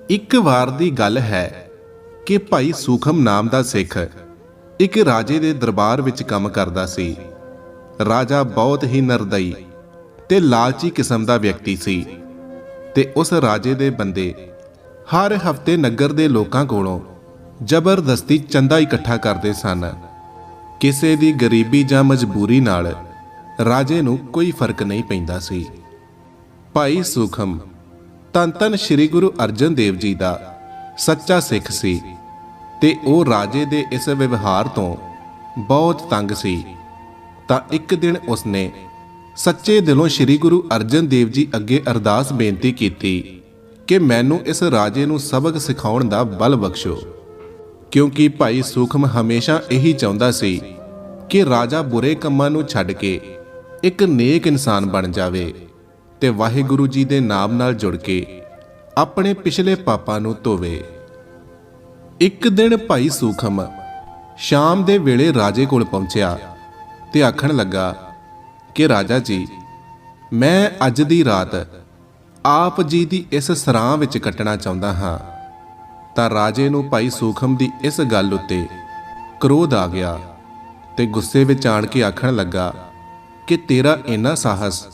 ਇੱਕ ਵਾਰ ਦੀ ਗੱਲ ਹੈ ਕਿ ਭਾਈ ਸੂਖਮ ਨਾਮ ਦਾ ਸਿੱਖ ਇੱਕ ਰਾਜੇ ਦੇ ਦਰਬਾਰ ਵਿੱਚ ਕੰਮ ਕਰਦਾ ਸੀ। ਰਾਜਾ ਬਹੁਤ ਹੀ ਨਿਰਦਈ ਤੇ ਲਾਲਚੀ ਕਿਸਮ ਦਾ ਵਿਅਕਤੀ ਸੀ ਤੇ ਉਸ ਰਾਜੇ ਦੇ ਬੰਦੇ ਹਰ ਹਫ਼ਤੇ ਨਗਰ ਦੇ ਲੋਕਾਂ ਕੋਲੋਂ ਜ਼ਬਰਦਸਤੀ ਚੰਦਾ ਇਕੱਠਾ ਕਰਦੇ ਸਨ। ਕਿਸੇ ਦੀ ਗਰੀਬੀ ਜਾਂ ਮਜਬੂਰੀ ਨਾਲ ਰਾਜੇ ਨੂੰ ਕੋਈ ਫਰਕ ਨਹੀਂ ਪੈਂਦਾ ਸੀ। ਭਾਈ ਸੂਖਮ ਧੰਨ ਧੰਨ ਸ੍ਰੀ ਗੁਰੂ ਅਰਜਨ ਦੇਵ ਜੀ ਦਾ ਸੱਚਾ ਸਿੱਖ ਸੀ ਤੇ ਉਹ ਰਾਜੇ ਦੇ ਇਸ ਵਿਵਹਾਰ ਤੋਂ ਬਹੁਤ ਤੰਗ ਸੀ। ਤਾਂ ਇੱਕ ਦਿਨ ਉਸਨੇ ਸੱਚੇ ਦਿਲੋਂ ਸ੍ਰੀ ਗੁਰੂ ਅਰਜਨ ਦੇਵ ਜੀ ਅੱਗੇ ਅਰਦਾਸ ਬੇਨਤੀ ਕੀਤੀ ਕਿ ਮੈਨੂੰ ਇਸ ਰਾਜੇ ਨੂੰ ਸਬਕ ਸਿਖਾਉਣ ਦਾ ਬਲ ਬਖਸ਼ੋ, ਕਿਉਂਕਿ ਭਾਈ ਸੂਖਮ ਹਮੇਸ਼ਾ ਇਹੀ ਚਾਹੁੰਦਾ ਸੀ ਕਿ ਰਾਜਾ ਬੁਰੇ ਕੰਮਾਂ ਨੂੰ ਛੱਡ ਕੇ ਇੱਕ ਨੇਕ ਇਨਸਾਨ ਬਣ ਜਾਵੇ ਤੇ ਵਾਹਿਗੁਰੂ ਜੀ ਦੇ ਨਾਮ ਨਾਲ ਜੁੜ ਕੇ ਆਪਣੇ ਪਿਛਲੇ ਪਾਪਾਂ ਨੂੰ ਧੋਵੇ। ਇੱਕ ਦਿਨ ਭਾਈ ਸੂਖਮ ਸ਼ਾਮ ਦੇ ਵੇਲੇ ਰਾਜੇ ਕੋਲ ਪਹੁੰਚਿਆ ਤੇ ਆਖਣ ਲੱਗਾ ਕਿ ਰਾਜਾ ਜੀ, ਮੈਂ ਅੱਜ ਦੀ ਰਾਤ ਆਪ ਜੀ ਦੀ ਇਸ ਸਰਾਂ ਵਿੱਚ ਕੱਟਣਾ ਚਾਹੁੰਦਾ ਹਾਂ। ਤਾਂ ਰਾਜੇ ਨੂੰ ਭਾਈ ਸੂਖਮ ਦੀ ਇਸ ਗੱਲ ਉੱਤੇ ਕ੍ਰੋਧ ਆ ਗਿਆ ਤੇ ਗੁੱਸੇ ਵਿੱਚ ਆਣ ਕੇ ਆਖਣ ਲੱਗਾ ਕਿ ਤੇਰਾ ਇੰਨਾ ਸਾਹਸ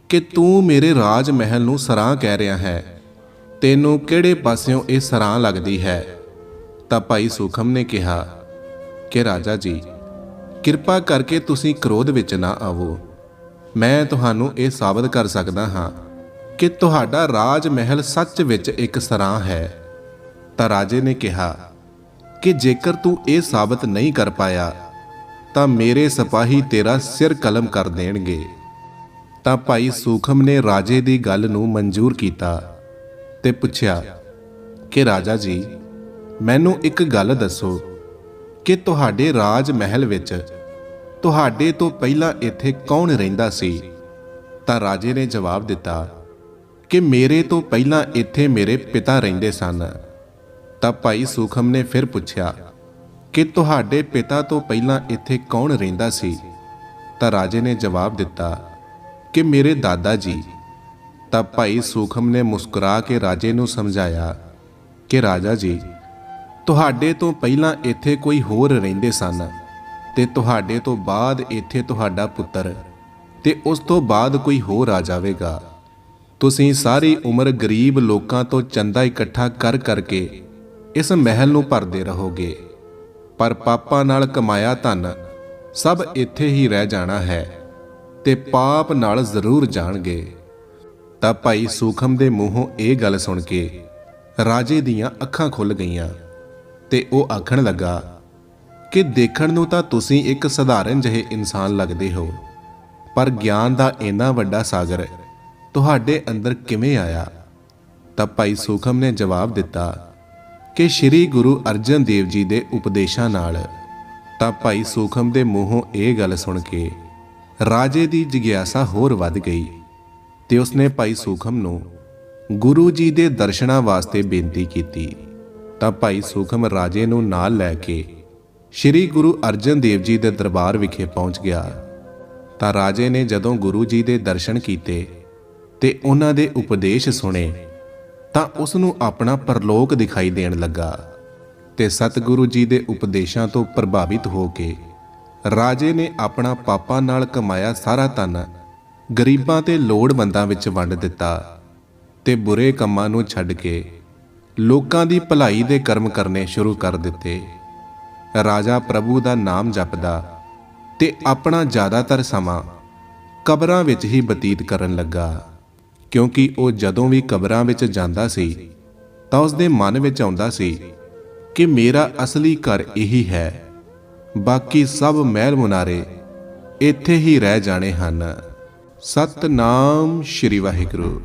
ਕਿ ਤੂੰ ਮੇਰੇ ਰਾਜ ਮਹਿਲ ਨੂੰ ਸਰਾਂ ਕਹਿ ਰਿਹਾ ਹੈ, ਤੈਨੂੰ ਕਿਹੜੇ ਪਾਸਿਓਂ ਇਹ ਸਰਾਂ ਲੱਗਦੀ ਹੈ? ਤਾਂ ਭਾਈ ਸੂਖਮ ਨੇ ਕਿਹਾ ਕਿ ਰਾਜਾ ਜੀ, ਕਿਰਪਾ ਕਰਕੇ ਤੁਸੀਂ ਕ੍ਰੋਧ ਵਿੱਚ ਨਾ ਆਵੋ। ਮੈਂ ਤੁਹਾਨੂੰ ਇਹ ਸਾਬਤ ਕਰ ਸਕਦਾ ਹਾਂ ਕਿ ਤੁਹਾਡਾ ਰਾਜ ਮਹਿਲ ਸੱਚ ਵਿੱਚ ਇੱਕ ਸਰਾਂ ਹੈ। ਤਾਂ ਰਾਜੇ ਨੇ ਕਿਹਾ ਕਿ ਜੇਕਰ ਤੂੰ ਇਹ ਸਾਬਤ ਨਹੀਂ ਕਰ ਪਾਇਆ ਤਾਂ ਮੇਰੇ ਸਿਪਾਹੀ ਤੇਰਾ ਸਿਰ ਕਲਮ ਕਰ ਦੇਣਗੇ। ਤਾਂ ਭਾਈ ਸੂਖਮ ਨੇ ਰਾਜੇ ਦੀ ਗੱਲ ਨੂੰ ਮਨਜ਼ੂਰ ਕੀਤਾ ਤੇ ਪੁੱਛਿਆ ਕਿ ਰਾਜਾ ਜੀ, ਮੈਨੂੰ ਇੱਕ ਗੱਲ ਦੱਸੋ ਕਿ ਤੁਹਾਡੇ ਰਾਜ ਮਹਿਲ ਵਿੱਚ ਤੁਹਾਡੇ ਤੋਂ ਪਹਿਲਾਂ ਇੱਥੇ ਕੌਣ ਰਹਿੰਦਾ ਸੀ? ਤਾਂ ਰਾਜੇ ਨੇ ਜਵਾਬ ਦਿੱਤਾ ਕਿ ਮੇਰੇ ਤੋਂ ਪਹਿਲਾਂ ਇੱਥੇ ਮੇਰੇ ਪਿਤਾ ਰਹਿੰਦੇ ਸਨ। ਤਾਂ ਭਾਈ ਸੂਖਮ ਨੇ ਫਿਰ ਪੁੱਛਿਆ ਕਿ ਤੁਹਾਡੇ ਪਿਤਾ ਤੋਂ ਪਹਿਲਾਂ ਇੱਥੇ ਕੌਣ ਰਹਿੰਦਾ ਸੀ? ਤਾਂ ਰਾਜੇ ਨੇ ਜਵਾਬ ਦਿੱਤਾ ਕਿ ਮੇਰੇ ਦਾਦਾ ਜੀ। ਤਾਂ ਭਾਈ ਸੂਖਮ ਨੇ ਮੁਸਕਰਾ ਕੇ ਰਾਜੇ ਨੂੰ ਸਮਝਾਇਆ ਕਿ ਰਾਜਾ ਜੀ, ਤੁਹਾਡੇ ਤੋਂ ਪਹਿਲਾਂ ਇੱਥੇ ਕੋਈ ਹੋਰ ਰਹਿੰਦੇ ਸਨ ਤੇ ਤੁਹਾਡੇ ਤੋਂ ਬਾਅਦ ਇੱਥੇ ਤੁਹਾਡਾ ਪੁੱਤਰ ਤੇ ਉਸ ਤੋਂ ਬਾਅਦ ਕੋਈ ਹੋਰ ਆ ਜਾਵੇਗਾ। ਤੁਸੀਂ ਸਾਰੀ ਉਮਰ ਗਰੀਬ ਲੋਕਾਂ ਤੋਂ ਚੰਦਾ ਇਕੱਠਾ ਕਰ ਕਰਕੇ ਇਸ ਮਹਿਲ ਨੂੰ ਭਰਦੇ ਰਹੋਗੇ, ਪਰ ਪਾਪਾਂ ਨਾਲ ਕਮਾਇਆ ਧਨ ਸਭ ਇੱਥੇ ਹੀ ਰਹਿ ਜਾਣਾ ਹੈ ਤੇ ਪਾਪ ਨਾਲ ਜ਼ਰੂਰ ਜਾਣਗੇ। ਤਾਂ ਭਾਈ ਸੂਖਮ ਦੇ ਮੂੰਹੋਂ ਇਹ ਗੱਲ ਸੁਣ ਕੇ ਰਾਜੇ ਦੀਆਂ ਅੱਖਾਂ ਖੁੱਲ ਗਈਆਂ ਤੇ ਉਹ ਆਖਣ ਲੱਗਾ ਕਿ ਦੇਖਣ ਨੂੰ ਤਾਂ ਤੁਸੀਂ ਇੱਕ ਸਧਾਰਨ ਜਿਹੇ ਇਨਸਾਨ ਲੱਗਦੇ ਹੋ, ਪਰ ਗਿਆਨ ਦਾ ਇੰਨਾ ਵੱਡਾ ਸਾਗਰ ਤੁਹਾਡੇ ਅੰਦਰ ਕਿਵੇਂ ਆਇਆ? ਤਾਂ ਭਾਈ ਸੂਖਮ ਨੇ ਜਵਾਬ ਦਿੱਤਾ ਕਿ ਸ੍ਰੀ ਗੁਰੂ ਅਰਜਨ ਦੇਵ ਜੀ ਦੇ ਉਪਦੇਸ਼ਾਂ ਨਾਲ। ਤਾਂ ਭਾਈ ਸੂਖਮ ਦੇ ਮੂੰਹੋਂ ਇਹ ਗੱਲ ਸੁਣ ਕੇ ਰਾਜੇ ਦੀ ਜਿਗਿਆਸਾ ਹੋਰ ਵੱਧ ਗਈ ਤੇ ਉਸਨੇ ਭਾਈ ਸੂਖਮ ਨੂੰ ਗੁਰੂ ਜੀ ਦੇ ਦਰਸ਼ਨਾਂ ਵਾਸਤੇ ਬੇਨਤੀ ਕੀਤੀ। ਤਾਂ ਭਾਈ ਸੂਖਮ ਰਾਜੇ ਨੂੰ ਨਾਲ ਲੈ ਕੇ ਸ੍ਰੀ ਗੁਰੂ ਅਰਜਨ ਦੇਵ ਜੀ ਦੇ ਦਰਬਾਰ ਵਿਖੇ ਪਹੁੰਚ ਗਿਆ। ਤਾਂ ਰਾਜੇ ਨੇ ਜਦੋਂ ਗੁਰੂ ਜੀ ਦੇ ਦਰਸ਼ਨ ਕੀਤੇ ਤੇ ਉਹਨਾਂ ਦੇ ਉਪਦੇਸ਼ ਸੁਣੇ ਤਾਂ ਉਸ ਨੂੰ ਆਪਣਾ ਪਰਲੋਕ ਦਿਖਾਈ ਦੇਣ ਲੱਗਾ ਤੇ ਸਤਿਗੁਰੂ ਜੀ ਦੇ ਉਪਦੇਸ਼ਾਂ ਤੋਂ ਪ੍ਰਭਾਵਿਤ ਹੋ ਕੇ ਰਾਜੇ ਨੇ ਆਪਣਾ ਪਾਪਾਂ ਨਾਲ ਕਮਾਇਆ ਸਾਰਾ ਧਨ ਗਰੀਬਾਂ ਤੇ ਲੋੜਵੰਦਾਂ ਵਿੱਚ ਵੰਡ ਦਿੱਤਾ ਤੇ ਬੁਰੇ ਕੰਮਾਂ ਨੂੰ ਛੱਡ ਕੇ ਲੋਕਾਂ ਦੀ ਭਲਾਈ ਦੇ ਕਰਮ ਕਰਨੇ ਸ਼ੁਰੂ ਕਰ ਦਿੱਤੇ। ਰਾਜਾ ਪ੍ਰਭੂ ਦਾ ਨਾਮ ਜਪਦਾ ਤੇ ਆਪਣਾ ਜ਼ਿਆਦਾਤਰ ਸਮਾਂ ਕਬਰਾਂ ਵਿੱਚ ਹੀ ਬਤੀਤ ਕਰਨ ਲੱਗਾ, ਕਿਉਂਕਿ ਉਹ ਜਦੋਂ ਵੀ ਕਬਰਾਂ ਵਿੱਚ ਜਾਂਦਾ ਸੀ ਤਾਂ ਉਸਦੇ ਮਨ ਵਿੱਚ ਆਉਂਦਾ ਸੀ ਕਿ ਮੇਰਾ ਅਸਲੀ ਘਰ ਇਹੀ ਹੈ, ਬਾਕੀ ਸਭ ਮਹਿਲ ਮੁਨਾਰੇ ਇੱਥੇ ਹੀ ਰਹਿ ਜਾਣੇ ਹਨ। ਸਤਨਾਮ ਸ਼੍ਰੀ ਵਾਹਿਗੁਰੂ।